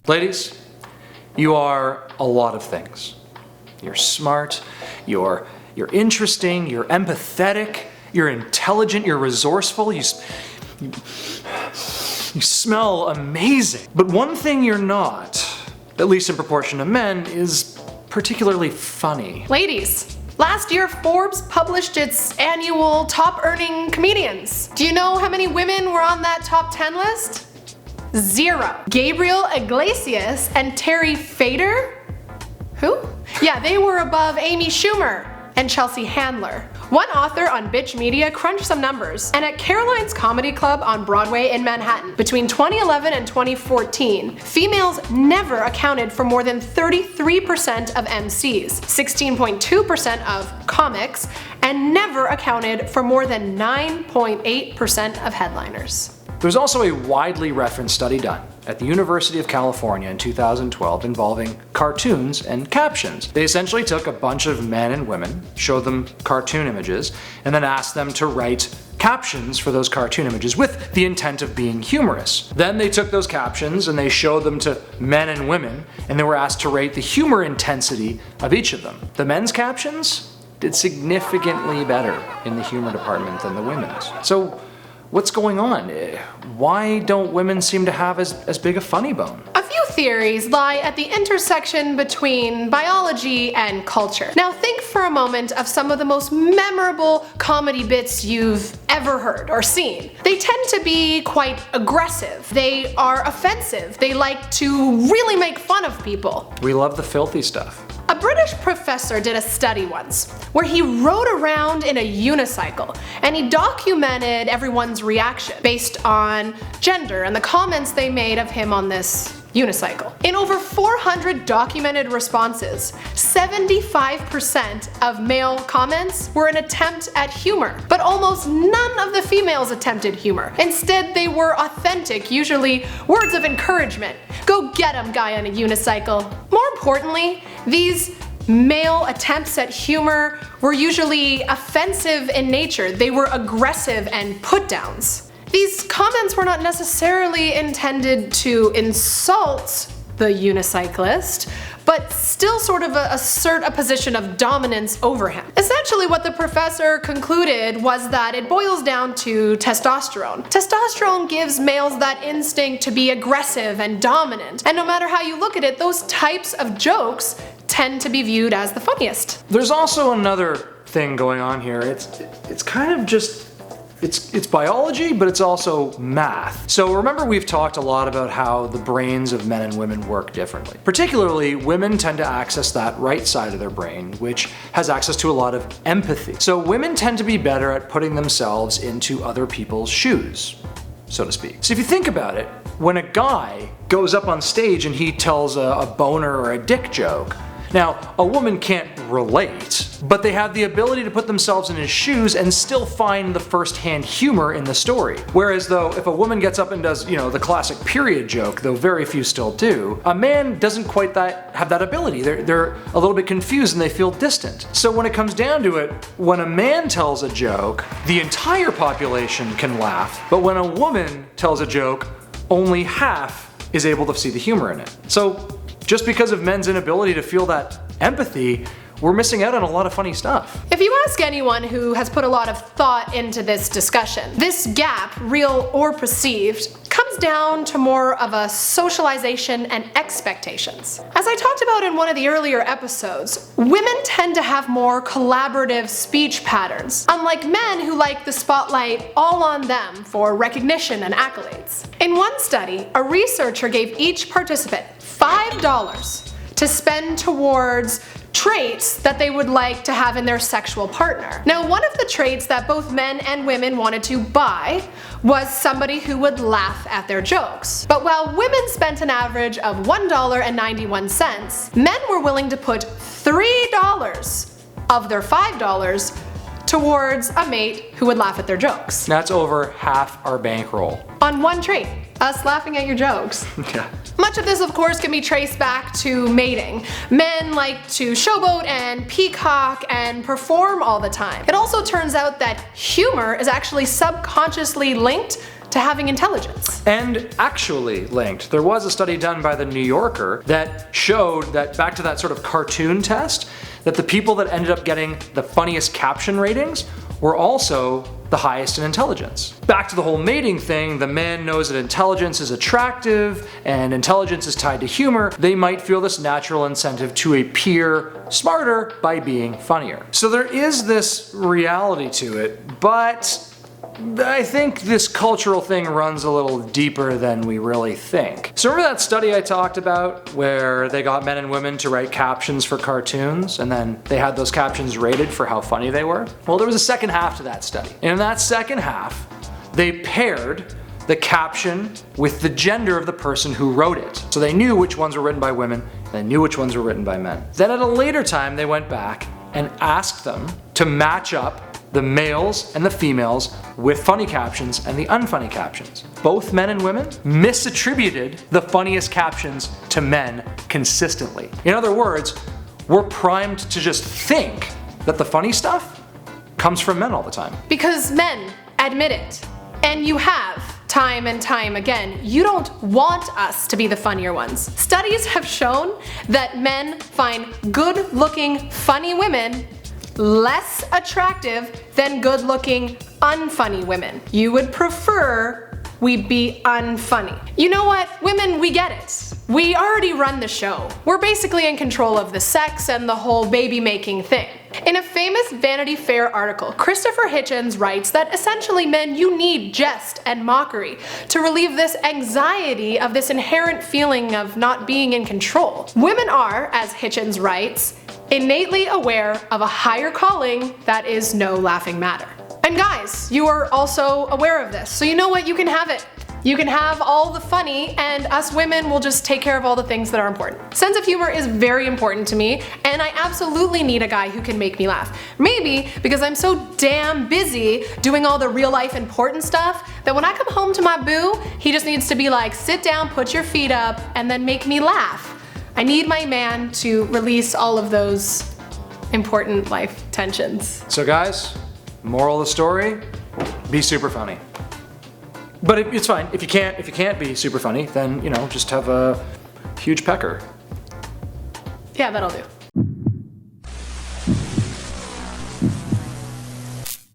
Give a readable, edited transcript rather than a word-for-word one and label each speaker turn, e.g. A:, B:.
A: Ladies, you are a lot of things. You're smart, you're interesting, you're empathetic, you're intelligent, you're resourceful, you smell amazing. But one thing you're not, at least in proportion to men, is particularly funny.
B: Ladies, last year Forbes published its annual top earning comedians. Do you know how many women were on that top 10 list? 0. Gabriel Iglesias and Terry Fader? Who? Yeah, they were above Amy Schumer and Chelsea Handler. One author on Bitch Media crunched some numbers, and at Caroline's Comedy Club on Broadway in Manhattan, between 2011 and 2014, females never accounted for more than 33% of MCs, 16.2% of comics, and never accounted for more than 9.8% of headliners.
A: There's also a widely referenced study done at the University of California in 2012 involving cartoons and captions. They essentially took a bunch of men and women, showed them cartoon images, and then asked them to write captions for those cartoon images with the intent of being humorous. Then they took those captions and they showed them to men and women, and they were asked to rate the humor intensity of each of them. The men's captions did significantly better in the humor department than the women's. So what's going on? Why don't women seem to have as big a funny bone?
B: A few theories lie at the intersection between biology and culture. Now think for a moment of some of the most memorable comedy bits you've ever heard or seen. They tend to be quite aggressive. They are offensive. They like to really make fun of people.
A: We love the filthy stuff.
B: A British professor did a study once where he rode around in a unicycle and he documented everyone's reaction based on gender and the comments they made of him on this unicycle. In over 400 documented responses, 75% of male comments were an attempt at humor, but almost none of the females attempted humor. Instead, they were authentic, usually words of encouragement. Go get 'em, guy on a unicycle. More importantly, these male attempts at humor were usually offensive in nature. They were aggressive and put-downs. These comments were not necessarily intended to insult the unicyclist, but still sort of assert a position of dominance over him. Essentially what the professor concluded was that it boils down to testosterone. Testosterone gives males that instinct to be aggressive and dominant, and no matter how you look at it, those types of jokes tend to be viewed as the funniest.
A: There's also another thing going on here. It's kind of just It's biology, but it's also math. So remember, we've talked a lot about how the brains of men and women work differently. Particularly, women tend to access that right side of their brain, which has access to a lot of empathy. So women tend to be better at putting themselves into other people's shoes, so to speak. So if you think about it, when a guy goes up on stage and he tells a boner or a dick joke, now, a woman can't relate, but they have the ability to put themselves in his shoes and still find the first-hand humor in the story. Whereas though, if a woman gets up and does, the classic period joke, though very few still do, a man doesn't quite have that ability. They're a little bit confused and they feel distant. So when it comes down to it, when a man tells a joke, the entire population can laugh, but when a woman tells a joke, only half is able to see the humor in it. So just because of men's inability to feel that empathy, we're missing out on a lot of funny stuff.
B: If you ask anyone who has put a lot of thought into this discussion, this gap, real or perceived, comes down to more of a socialization and expectations. As I talked about in one of the earlier episodes, women tend to have more collaborative speech patterns, unlike men who like the spotlight all on them for recognition and accolades. In one study, a researcher gave each participant $5 to spend towards traits that they would like to have in their sexual partner. Now, one of the traits that both men and women wanted to buy was somebody who would laugh at their jokes. But while women spent an average of $1.91, men were willing to put $3 of their $5 towards a mate who would laugh at their jokes.
A: That's over half our bankroll.
B: On one trait, us laughing at your jokes.
A: Yeah.
B: Much of this, of course, can be traced back to mating. Men like to showboat and peacock and perform all the time. It also turns out that humor is actually subconsciously linked to having intelligence.
A: And actually linked, there was a study done by the New Yorker that showed that, back to that sort of cartoon test, that the people that ended up getting the funniest caption ratings were also the highest in intelligence. Back to the whole mating thing, the man knows that intelligence is attractive and intelligence is tied to humor. They might feel this natural incentive to appear smarter by being funnier. So there is this reality to it, but I think this cultural thing runs a little deeper than we really think. So remember that study I talked about where they got men and women to write captions for cartoons and then they had those captions rated for how funny they were? Well, there was a second half to that study. And in that second half, they paired the caption with the gender of the person who wrote it. So they knew which ones were written by women and they knew which ones were written by men. Then at a later time, they went back and asked them to match up the males and the females with funny captions and the unfunny captions. Both men and women misattributed the funniest captions to men consistently. In other words, we're primed to just think that the funny stuff comes from men all the time.
B: Because men admit it, and you have time and time again. You don't want us to be the funnier ones. Studies have shown that men find good-looking, funny women less attractive than good-looking, unfunny women. You would prefer we be unfunny. You know what? Women, we get it. We already run the show. We're basically in control of the sex and the whole baby-making thing. In a famous Vanity Fair article, Christopher Hitchens writes that essentially men, you need jest and mockery to relieve this anxiety of this inherent feeling of not being in control. Women are, as Hitchens writes, innately aware of a higher calling that is no laughing matter. And guys, you are also aware of this, so you know what? You can have it. You can have all the funny, and us women will just take care of all the things that are important. Sense of humor is very important to me, and I absolutely need a guy who can make me laugh. Maybe because I'm so damn busy doing all the real life important stuff that when I come home to my boo, he just needs to be like, sit down, put your feet up, and then make me laugh. I need my man to release all of those important life tensions.
A: So guys, moral of the story, be super funny. But it's fine. If you can't be super funny, then, you know, just have a huge pecker.
B: Yeah, that'll do.